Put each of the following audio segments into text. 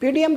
PDM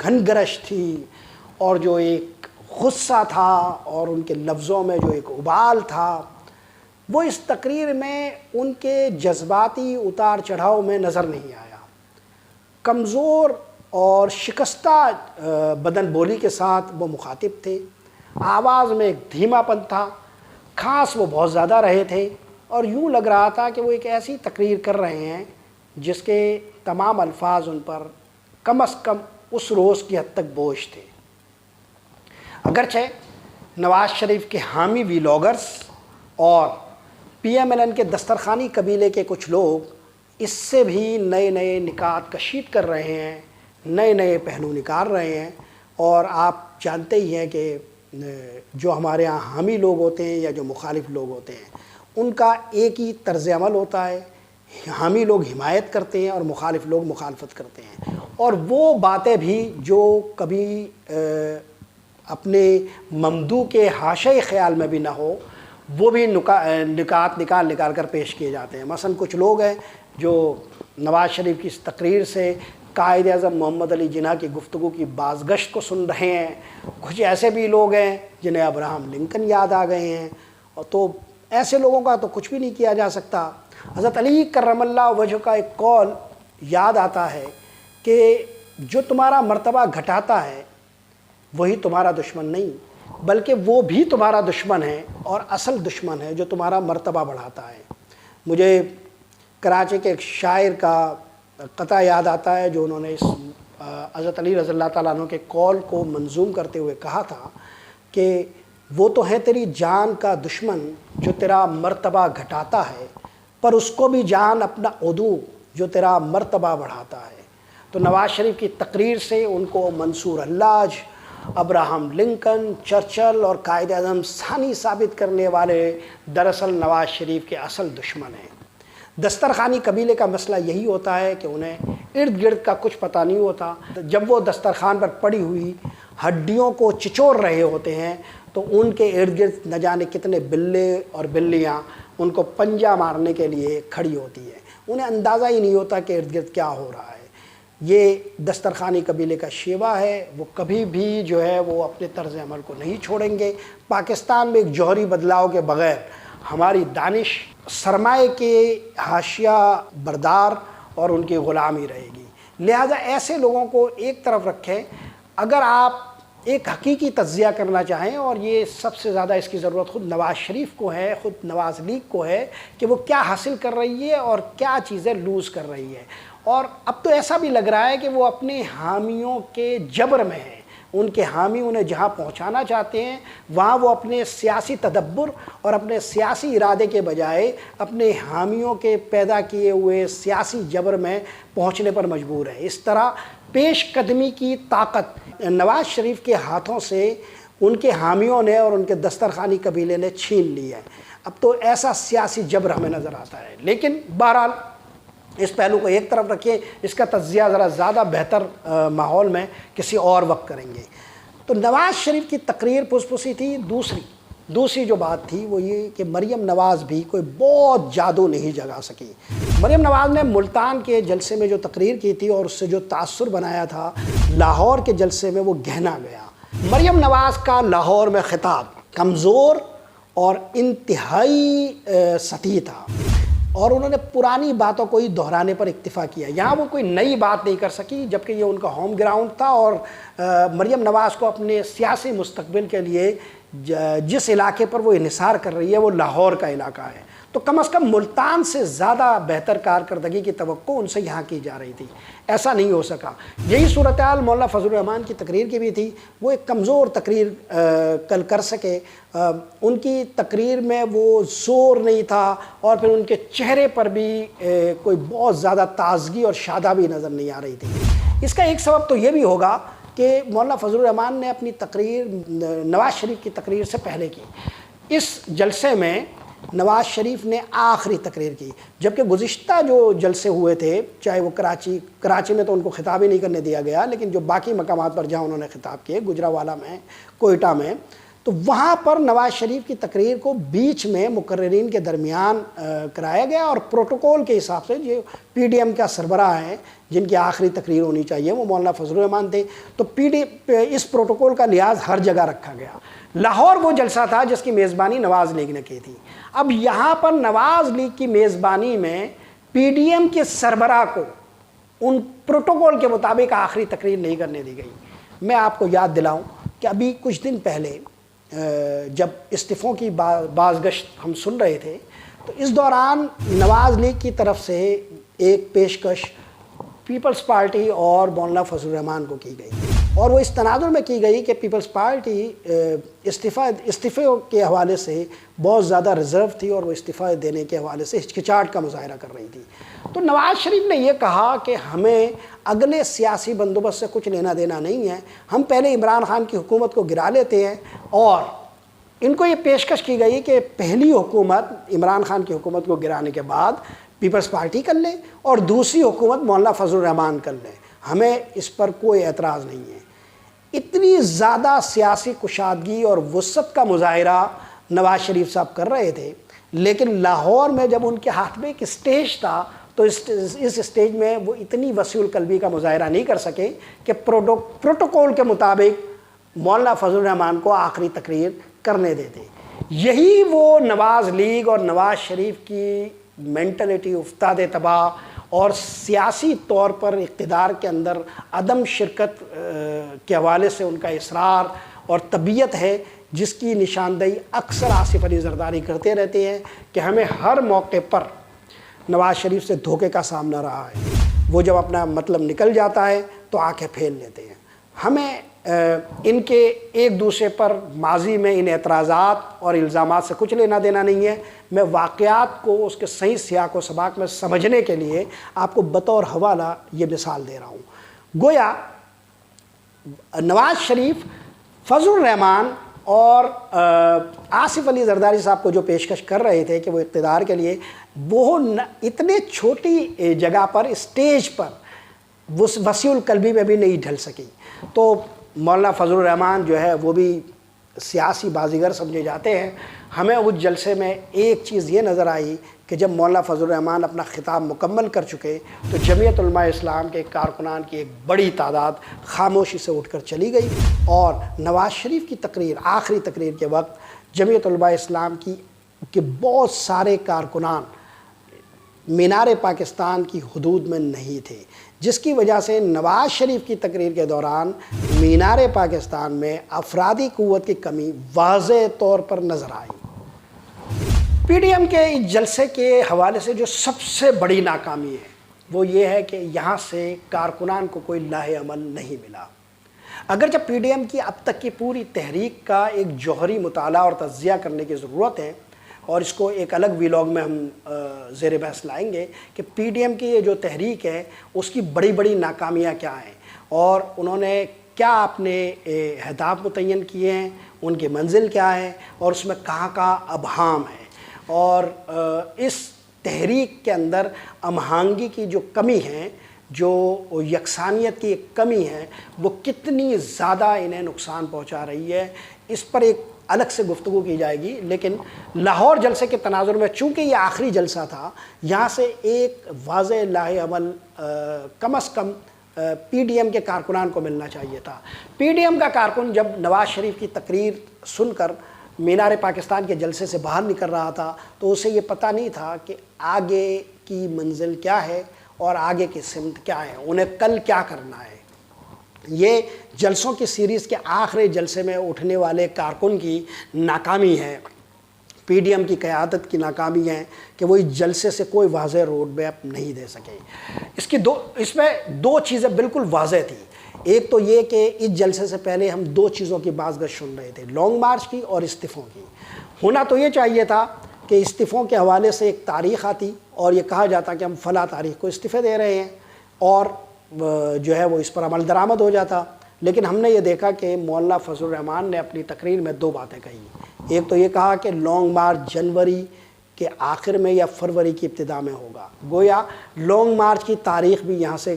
گھن گرش تھی اور جو ایک غصہ تھا اور ان کے لفظوں میں جو ایک ابال تھا، وہ اس تقریر میں ان کے جذباتی اتار چڑھاؤ میں نظر نہیں آیا۔ کمزور اور شکستہ بدن بولی کے ساتھ وہ مخاطب تھے، آواز میں ایک دھیما پن تھا، کھانس وہ بہت زیادہ رہے تھے، اور یوں لگ رہا تھا کہ وہ ایک ایسی تقریر کر رہے ہیں جس کے تمام الفاظ ان پر کم از کم اس روز کی حد تک بوجھ تھے۔ اگرچہ نواز شریف کے حامی ویلاگرز اور پی ایم ایل این کے دسترخوانی قبیلے کے کچھ لوگ اس سے بھی نئے نئے نکات کشید کر رہے ہیں، نئے نئے پہلو نکال رہے ہیں، اور آپ جانتے ہی ہیں کہ جو ہمارے ہاں حامی لوگ ہوتے ہیں یا جو مخالف لوگ ہوتے ہیں ان کا ایک ہی طرز عمل ہوتا ہے، حامی لوگ حمایت کرتے ہیں اور مخالف لوگ مخالفت کرتے ہیں، اور وہ باتیں بھی جو کبھی اپنے ممدوح کے حاشۂ خیال میں بھی نہ ہو وہ بھی نکات نکال کر پیش کیے جاتے ہیں۔ مثلا کچھ لوگ ہیں جو نواز شریف کی اس تقریر سے قائد اعظم محمد علی جناح کی گفتگو کی بازگشت کو سن رہے ہیں، کچھ ایسے بھی لوگ ہیں جنہیں ابراہم لنکن یاد آ گئے ہیں، اور تو ایسے لوگوں کا تو کچھ بھی نہیں کیا جا سکتا۔ حضرت علی کرم اللہ وجہ کا ایک قول یاد آتا ہے کہ جو تمہارا مرتبہ گھٹاتا ہے وہی تمہارا دشمن نہیں بلکہ وہ بھی تمہارا دشمن ہے، اور اصل دشمن ہے جو تمہارا مرتبہ بڑھاتا ہے۔ مجھے کراچی کے ایک شاعر کا قطعہ یاد آتا ہے جو انہوں نے اس حضرت علی رضی اللہ تعالیٰ عنہ کے قول کو منظوم کرتے ہوئے کہا تھا کہ وہ تو ہے تیری جان کا دشمن جو تیرا مرتبہ گھٹاتا ہے، پر اس کو بھی جان اپنا عدو جو تیرا مرتبہ بڑھاتا ہے۔ تو نواز شریف کی تقریر سے ان کو منصور حلاج، ابراہم لنکن، چرچل اور قائد اعظم ثانی ثابت کرنے والے دراصل نواز شریف کے اصل دشمن ہیں۔ دسترخوانی قبیلے کا مسئلہ یہی ہوتا ہے کہ انہیں ارد گرد کا کچھ پتہ نہیں ہوتا۔ جب وہ دسترخوان پر پڑی ہوئی ہڈیوں کو چچور رہے ہوتے ہیں تو ان کے ارد گرد نہ جانے کتنے بلے اور بلیاں ان کو پنجہ مارنے کے لیے کھڑی ہوتی ہیں، انہیں اندازہ ہی نہیں ہوتا کہ ارد گرد کیا ہو رہا ہے۔ یہ دسترخوانی قبیلے کا شیوا ہے، وہ کبھی بھی جو ہے وہ اپنے طرز عمل کو نہیں چھوڑیں گے۔ پاکستان میں ایک جوہری بدلاؤ کے بغیر ہماری دانش سرمائے کے حاشیہ بردار اور ان کی غلامی رہے گی۔ لہذا ایسے لوگوں کو ایک طرف رکھیں۔ اگر آپ ایک حقیقی تجزیہ کرنا چاہیں، اور یہ سب سے زیادہ اس کی ضرورت خود نواز شریف کو ہے، خود نواز لیگ کو ہے کہ وہ کیا حاصل کر رہی ہے اور کیا چیزیں لوز کر رہی ہے، اور اب تو ایسا بھی لگ رہا ہے کہ وہ اپنے حامیوں کے جبر میں ہیں۔ ان کے حامی انہیں جہاں پہنچانا چاہتے ہیں وہاں وہ اپنے سیاسی تدبر اور اپنے سیاسی ارادے کے بجائے اپنے حامیوں کے پیدا کیے ہوئے سیاسی جبر میں پہنچنے پر مجبور ہیں۔ اس طرح پیش قدمی کی طاقت نواز شریف کے ہاتھوں سے ان کے حامیوں نے اور ان کے دسترخوانی قبیلے نے چھین لی ہے۔ اب تو ایسا سیاسی جبر ہمیں نظر آتا ہے، لیکن بہرحال اس پہلو کو ایک طرف رکھیں، اس کا تجزیہ ذرا زیادہ بہتر ماحول میں کسی اور وقت کریں گے۔ تو نواز شریف کی تقریر پس پسی تھی۔ دوسری جو بات تھی وہ یہ کہ مریم نواز بھی کوئی بہت جادو نہیں جگا سکی۔ مریم نواز نے ملتان کے جلسے میں جو تقریر کی تھی اور اس سے جو تاثر بنایا تھا، لاہور کے جلسے میں وہ گہنا گیا۔ مریم نواز کا لاہور میں خطاب کمزور اور انتہائی سطحی تھا، اور انہوں نے پرانی باتوں کو ہی دہرانے پر اکتفا کیا۔ یہاں وہ کوئی نئی بات نہیں کر سکی، جبکہ یہ ان کا ہوم گراؤنڈ تھا، اور مریم نواز کو اپنے سیاسی مستقبل کے لیے جس علاقے پر وہ انحصار کر رہی ہے وہ لاہور کا علاقہ ہے، تو کم از کم ملتان سے زیادہ بہتر کارکردگی کی توقع ان سے یہاں کی جا رہی تھی۔ ایسا نہیں ہو سکا۔ یہی صورتحال مولانا فضل الرحمان کی تقریر کی بھی تھی۔ وہ ایک کمزور تقریر کل کر سکے، ان کی تقریر میں وہ زور نہیں تھا، اور پھر ان کے چہرے پر بھی کوئی بہت زیادہ تازگی اور شادابی نظر نہیں آ رہی تھی۔ اس کا ایک سبب تو یہ بھی ہوگا کہ مولانا فضل الرحمان نے اپنی تقریر نواز شریف کی تقریر سے پہلے کی۔ اس جلسے میں نواز شریف نے آخری تقریر کی، جبکہ گزشتہ جو جلسے ہوئے تھے، چاہے وہ کراچی میں تو ان کو خطاب ہی نہیں کرنے دیا گیا، لیکن جو باقی مقامات پر جہاں انہوں نے خطاب کیے، گجرانوالہ میں، کوئٹہ میں، تو وہاں پر نواز شریف کی تقریر کو بیچ میں مقررین کے درمیان کرایا گیا، اور پروٹوکول کے حساب سے جو پی ڈی ایم کا سربراہ ہیں جن کی آخری تقریر ہونی چاہیے وہ مولانا فضل الرحمان تھے، تو اس پروٹوکول کا لحاظ ہر جگہ رکھا گیا۔ لاہور وہ جلسہ تھا جس کی میزبانی نواز لیگ نے کی تھی۔ اب یہاں پر نواز لیگ کی میزبانی میں پی ڈی ایم کے سربراہ کو ان پروٹوکول کے مطابق آخری تقریر نہیں کرنے دی گئی۔ میں آپ کو یاد دلاؤں کہ ابھی کچھ دن پہلے جب استعفوں کی بازگشت ہم سن رہے تھے تو اس دوران نواز لیگ کی طرف سے ایک پیشکش پیپلز پارٹی اور مولانا فضل الرحمان کو کی گئی، اور وہ اس تناظر میں کی گئی کہ پیپلز پارٹی استعفے کے حوالے سے بہت زیادہ ریزرو تھی اور وہ استعفی دینے کے حوالے سے ہچکچاہٹ کا مظاہرہ کر رہی تھی۔ تو نواز شریف نے یہ کہا کہ ہمیں اگلے سیاسی بندوبست سے کچھ لینا دینا نہیں ہے، ہم پہلے عمران خان کی حکومت کو گرا لیتے ہیں، اور ان کو یہ پیشکش کی گئی کہ پہلی حکومت عمران خان کی حکومت کو گرانے کے بعد پیپلز پارٹی کر لیں اور دوسری حکومت مولانا فضل الرحمان کر لیں، ہمیں اس پر کوئی اعتراض نہیں ہے۔ اتنی زیادہ سیاسی کشادگی اور وسعت کا مظاہرہ نواز شریف صاحب کر رہے تھے، لیکن لاہور میں جب ان کے ہاتھ میں ایک اسٹیج تھا تو اس اسٹیج میں وہ اتنی وسیع القلبی کا مظاہرہ نہیں کر سکے کہ پروٹوکول کے مطابق مولانا فضل الرحمان کو آخری تقریر کرنے دیتے۔ یہی وہ نواز لیگ اور نواز شریف کی مینٹلٹی افتاد تباہ اور سیاسی طور پر اقتدار کے اندر عدم شرکت کے حوالے سے ان کا اصرار اور طبیعت ہے، جس کی نشاندہی اکثر آصف علی زرداری کرتے رہتے ہیں کہ ہمیں ہر موقع پر نواز شریف سے دھوکے کا سامنا رہا ہے۔ وہ جب اپنا مطلب نکل جاتا ہے تو آنکھیں پھیل لیتے ہیں۔ ہمیں ان کے ایک دوسرے پر ماضی میں ان اعتراضات اور الزامات سے کچھ لینا دینا نہیں ہے۔ میں واقعات کو اس کے صحیح سیاق و سباق میں سمجھنے کے لیے آپ کو بطور حوالہ یہ مثال دے رہا ہوں۔ گویا نواز شریف فضل الرحمان اور آصف علی زرداری صاحب کو جو پیشکش کر رہے تھے کہ وہ اقتدار کے لیے، وہ اتنے چھوٹی جگہ پر اسٹیج پر وسیع القلبی میں بھی نہیں ڈھل سکی۔ تو مولانا فضل الرحمان جو ہے وہ بھی سیاسی بازیگر سمجھے جاتے ہیں۔ ہمیں اس جلسے میں ایک چیز یہ نظر آئی کہ جب مولانا فضل الرحمان اپنا خطاب مکمل کر چکے تو جمعیت علماء اسلام کے کارکنان کی ایک بڑی تعداد خاموشی سے اٹھ کر چلی گئی، اور نواز شریف کی تقریر، آخری تقریر کے وقت جمعیت علماء اسلام کے بہت سارے کارکنان مینار پاکستان کی حدود میں نہیں تھے، جس کی وجہ سے نواز شریف کی تقریر کے دوران مینار پاکستان میں افرادی قوت کی کمی واضح طور پر نظر آئی۔ پی ڈی ایم کے اس جلسے کے حوالے سے جو سب سے بڑی ناکامی ہے وہ یہ ہے کہ یہاں سے کارکنان کو کوئی لاہ عمل نہیں ملا۔ اگرچہ پی ڈی ایم کی اب تک کی پوری تحریک کا ایک جوہری مطالعہ اور تجزیہ کرنے کی ضرورت ہے، اور اس کو ایک الگ ویلاگ میں ہم زیر بحث لائیں گے کہ پی ڈی ایم کی یہ جو تحریک ہے اس کی بڑی بڑی ناکامیاں کیا ہیں، اور انہوں نے کیا اپنے اہداف متعین کیے ہیں، ان کی منزل کیا ہے، اور اس میں کہاں کہاں ابہام ہے، اور اس تحریک کے اندر ہم آہنگی کی جو کمی ہے، جو یکسانیت کی ایک کمی ہے، وہ کتنی زیادہ انہیں نقصان پہنچا رہی ہے، اس پر ایک الگ سے گفتگو کی جائے گی۔ لیکن لاہور جلسے کے تناظر میں چونکہ یہ آخری جلسہ تھا، یہاں سے ایک واضح لاہ عمل کم از کم پی ڈی ایم کے کارکنان کو ملنا چاہیے تھا۔ پی ڈی ایم کا کارکن جب نواز شریف کی تقریر سن کر مینار پاکستان کے جلسے سے باہر نکل رہا تھا تو اسے یہ پتہ نہیں تھا کہ آگے کی منزل کیا ہے اور آگے کی سمت کیا ہے، انہیں کل کیا کرنا ہے۔ یہ جلسوں کی سیریز کے آخری جلسے میں اٹھنے والے کارکن کی ناکامی ہے، پی ڈی ایم کی قیادت کی ناکامی ہے کہ وہ اس جلسے سے کوئی واضح روڈ میپ نہیں دے سکے۔ اس میں دو چیزیں بالکل واضح تھیں۔ ایک تو یہ کہ اس جلسے سے پہلے ہم دو چیزوں کی بازگشت سن رہے تھے، لانگ مارچ کی اور استعفوں کی۔ ہونا تو یہ چاہیے تھا کہ استعفوں کے حوالے سے ایک تاریخ آتی اور یہ کہا جاتا کہ ہم فلاں تاریخ کو استعفے دے رہے ہیں، اور جو ہے وہ اس پر عمل درآمد ہو جاتا۔ لیکن ہم نے یہ دیکھا کہ مولانا فضل الرحمان نے اپنی تقریر میں دو باتیں کہی۔ ایک تو یہ کہا کہ لانگ مارچ جنوری کے آخر میں یا فروری کی ابتدا میں ہوگا، گویا لانگ مارچ کی تاریخ بھی یہاں سے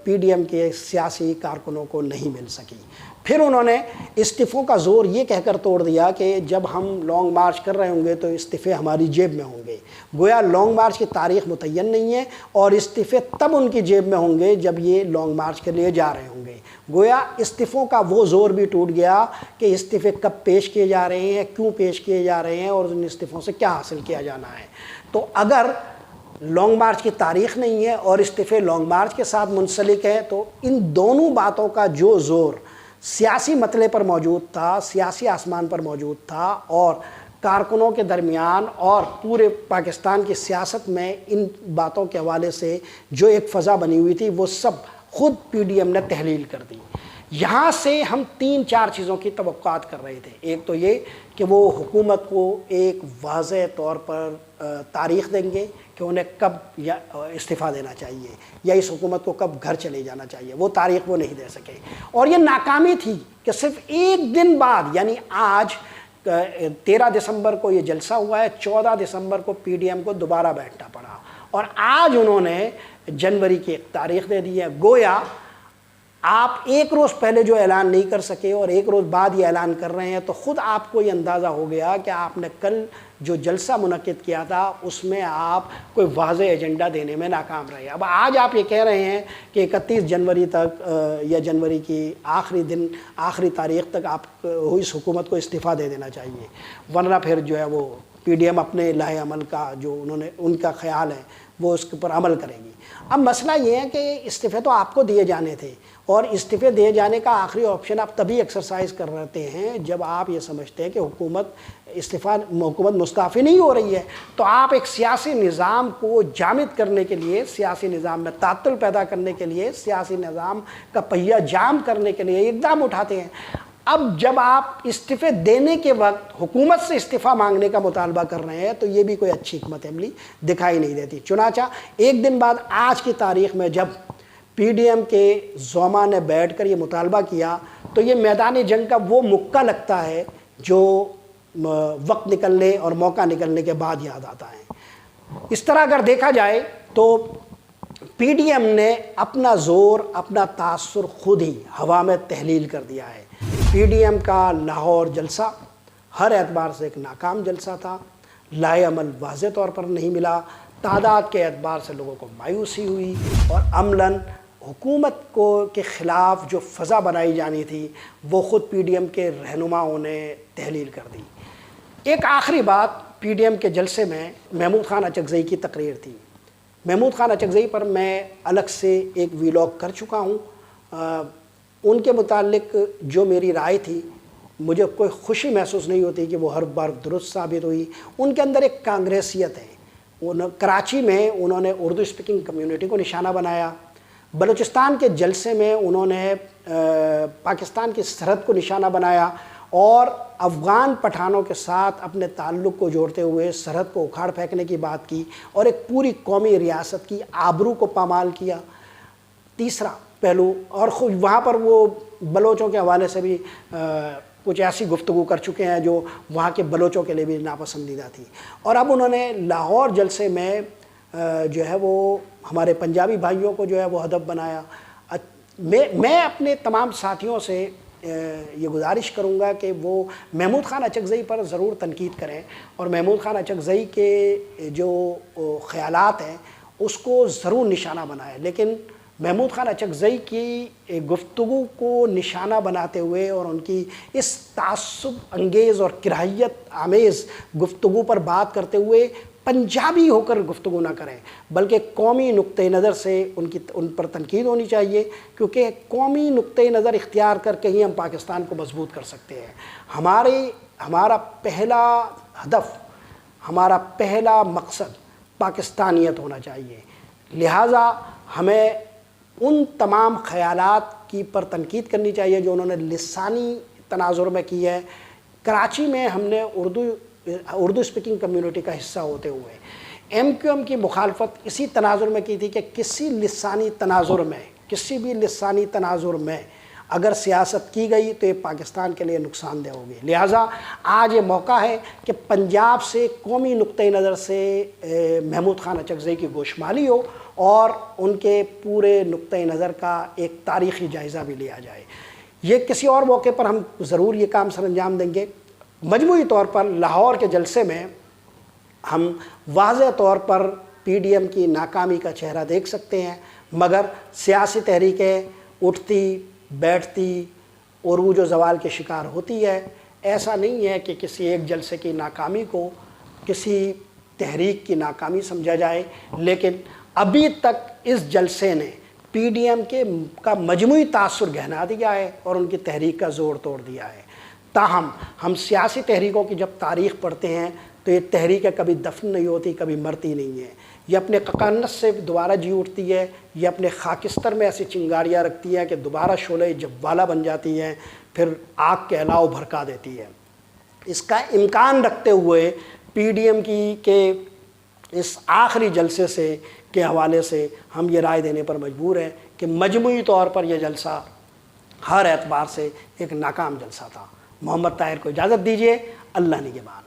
پی ڈی ایم کے سیاسی کارکنوں کو نہیں مل سکی۔ پھر انہوں نے استعفوں کا زور یہ کہہ کر توڑ دیا کہ جب ہم لانگ مارچ کر رہے ہوں گے تو استعفے ہماری جیب میں ہوں گے. گویا لانگ مارچ کی تاریخ متعین نہیں ہے اور استعفے تب ان کی جیب میں ہوں گے جب یہ لانگ مارچ کے لیے جا رہے ہوں گے. گویا استعفوں کا وہ زور بھی ٹوٹ گیا کہ استعفے کب پیش کیے جا رہے ہیں, کیوں پیش کیے جا رہے ہیں اور ان استعفوں سے کیا حاصل کیا جانا ہے. تو اگر لانگ مارچ کی تاریخ نہیں ہے اور استعفے لانگ مارچ کے ساتھ منسلک ہے تو ان دونوں باتوں کا جو زور سیاسی مطلع پر موجود تھا, سیاسی آسمان پر موجود تھا اور کارکنوں کے درمیان اور پورے پاکستان کی سیاست میں ان باتوں کے حوالے سے جو ایک فضا بنی ہوئی تھی وہ سب خود پی ڈی ایم نے تحلیل کر دی. یہاں سے ہم 3-4 چیزوں کی توقعات کر رہے تھے. ایک تو یہ کہ وہ حکومت کو ایک واضح طور پر تاریخ دیں گے کہ انہیں کب استعفیٰ دینا چاہیے یا اس حکومت کو کب گھر چلے جانا چاہیے. وہ تاریخ وہ نہیں دے سکے اور یہ ناکامی تھی کہ صرف ایک دن بعد, یعنی آج 13 دسمبر کو یہ جلسہ ہوا ہے, 14 دسمبر کو پی ڈی ایم کو دوبارہ بیٹھنا پڑا اور آج انہوں نے جنوری کی ایک تاریخ دے دی ہے. گویا آپ ایک روز پہلے جو اعلان نہیں کر سکے اور ایک روز بعد یہ اعلان کر رہے ہیں تو خود آپ کو یہ اندازہ ہو گیا کہ آپ نے کل جو جلسہ منعقد کیا تھا اس میں آپ کوئی واضح ایجنڈا دینے میں ناکام رہے. اب آج آپ یہ کہہ رہے ہیں کہ 31 جنوری تک یا جنوری کی آخری تاریخ تک آپ اس حکومت کو استعفیٰ دے دینا چاہیے, ورنہ پھر جو ہے وہ پی ڈی ایم اپنے لاہ عمل کا جو ان کا خیال ہے وہ اس کے پر عمل کرے گی. اب مسئلہ یہ ہے کہ استعفے تو آپ کو دیے جانے تھے اور استعفے دیے جانے کا آخری آپشن آپ تبھی ایکسرسائز کر رہتے ہیں جب آپ یہ سمجھتے ہیں کہ حکومت مستعفی نہیں ہو رہی ہے. تو آپ ایک سیاسی نظام کو جامد کرنے کے لیے, سیاسی نظام میں تعطل پیدا کرنے کے لیے, سیاسی نظام کا پہیہ جام کرنے کے لیے اقدام اٹھاتے ہیں. اب جب آپ استعفے دینے کے وقت حکومت سے استعفیٰ مانگنے کا مطالبہ کر رہے ہیں تو یہ بھی کوئی اچھی حکمت عملی دکھائی نہیں دیتی. چنانچہ ایک دن بعد آج کی تاریخ میں جب پی ڈی ایم کے زعما نے بیٹھ کر یہ مطالبہ کیا تو یہ میدان جنگ کا وہ مکہ لگتا ہے جو وقت نکلنے اور موقع نکلنے کے بعد یاد آتا ہے. اس طرح اگر دیکھا جائے تو پی ڈی ایم نے اپنا زور, اپنا تاثر خود ہی ہوا میں تحلیل کر دیا ہے. پی ڈی ایم کا لاہور جلسہ ہر اعتبار سے ایک ناکام جلسہ تھا. لاہ عمل واضح طور پر نہیں ملا, تعداد کے اعتبار سے لوگوں کو مایوسی ہوئی اور عملاً حکومت کے خلاف جو فضا بنائی جانی تھی وہ خود پی ڈی ایم کے رہنماؤں نے تحلیل کر دی. ایک آخری بات, پی ڈی ایم کے جلسے میں محمود خان اچکزئی کی تقریر تھی. محمود خان اچکزئی پر میں الگ سے ایک ویلاگ کر چکا ہوں. ان کے متعلق جو میری رائے تھی مجھے کوئی خوشی محسوس نہیں ہوتی کہ وہ ہر بار درست ثابت ہوئی. ان کے اندر ایک کانگریسیت ہے. کراچی میں انہوں نے اردو اسپیکنگ کمیونٹی کو نشانہ بنایا. بلوچستان کے جلسے میں انہوں نے پاکستان کی سرحد کو نشانہ بنایا اور افغان پٹھانوں کے ساتھ اپنے تعلق کو جوڑتے ہوئے سرحد کو اکھاڑ پھینکنے کی بات کی اور ایک پوری قومی ریاست کی آبرو کو پامال کیا. تیسرا پہلو, اور وہاں پر وہ بلوچوں کے حوالے سے بھی کچھ ایسی گفتگو کر چکے ہیں جو وہاں کے بلوچوں کے لیے بھی ناپسندیدہ تھی. اور اب انہوں نے لاہور جلسے میں جو ہے وہ ہمارے پنجابی بھائیوں کو جو ہے وہ ہدف بنایا. میں اپنے تمام ساتھیوں سے یہ گزارش کروں گا کہ وہ محمود خان اچکزئی پر ضرور تنقید کریں اور محمود خان اچکزئی کے جو خیالات ہیں اس کو ضرور نشانہ بنائیں. لیکن محمود خان اچکزئی کی گفتگو کو نشانہ بناتے ہوئے اور ان کی اس تعصب انگیز اور کراہیت آمیز گفتگو پر بات کرتے ہوئے پنجابی ہو کر گفتگو نہ کریں, بلکہ قومی نقطۂ نظر سے ان پر تنقید ہونی چاہیے, کیونکہ قومی نقطۂ نظر اختیار کر کے ہی ہم پاکستان کو مضبوط کر سکتے ہیں. ہمارا پہلا ہدف, ہمارا پہلا مقصد پاکستانیت ہونا چاہیے. لہٰذا ہمیں ان تمام خیالات کی پر تنقید کرنی چاہیے جو انہوں نے لسانی تناظر میں کی ہے. کراچی میں ہم نے اردو اسپیکنگ کمیونٹی کا حصہ ہوتے ہوئے ایم کیو ایم کی مخالفت اسی تناظر میں کی تھی کہ کسی بھی لسانی تناظر میں اگر سیاست کی گئی تو یہ پاکستان کے لیے نقصان دہ ہوگی. لہٰذا آج یہ موقع ہے کہ پنجاب سے قومی نقطۂ نظر سے محمود خان اچکزئی کی گوشمالی ہو اور ان کے پورے نقطۂ نظر کا ایک تاریخی جائزہ بھی لیا جائے. یہ کسی اور موقع پر ہم ضرور یہ کام سر انجام دیں گے۔ مجموعی طور پر لاہور کے جلسے میں ہم واضح طور پر پی ڈی ایم کی ناکامی کا چہرہ دیکھ سکتے ہیں، مگر سیاسی تحریکیں اٹھتی بیٹھتی عروج و زوال کے شکار ہوتی ہے۔ ایسا نہیں ہے کہ کسی ایک جلسے کی ناکامی کو کسی تحریک کی ناکامی سمجھا جائے، لیکن ابھی تک اس جلسے نے پی ڈی ایم کا مجموعی تاثر گہنا دیا ہے اور ان کی تحریک کا زور توڑ دیا ہے۔ تاہم ہم سیاسی تحریکوں کی جب تاریخ پڑھتے ہیں تو یہ تحریکیں کبھی دفن نہیں ہوتی، کبھی مرتی نہیں ہیں، یہ اپنے ققانت سے دوبارہ جی اٹھتی ہے، یہ اپنے خاکستر میں ایسی چنگاریاں رکھتی ہیں کہ دوبارہ شعلہ جوالا بن جاتی ہیں، پھر آگ کے الاؤ بھڑکا دیتی ہے۔ اس کا امکان رکھتے ہوئے پی ڈی ایم کے اس آخری جلسے کے حوالے سے ہم یہ رائے دینے پر مجبور ہیں کہ مجموعی طور پر یہ جلسہ ہر اعتبار سے ایک ناکام جلسہ تھا۔ محمد طاہر کو اجازت دیجیے، اللہ نگہبان۔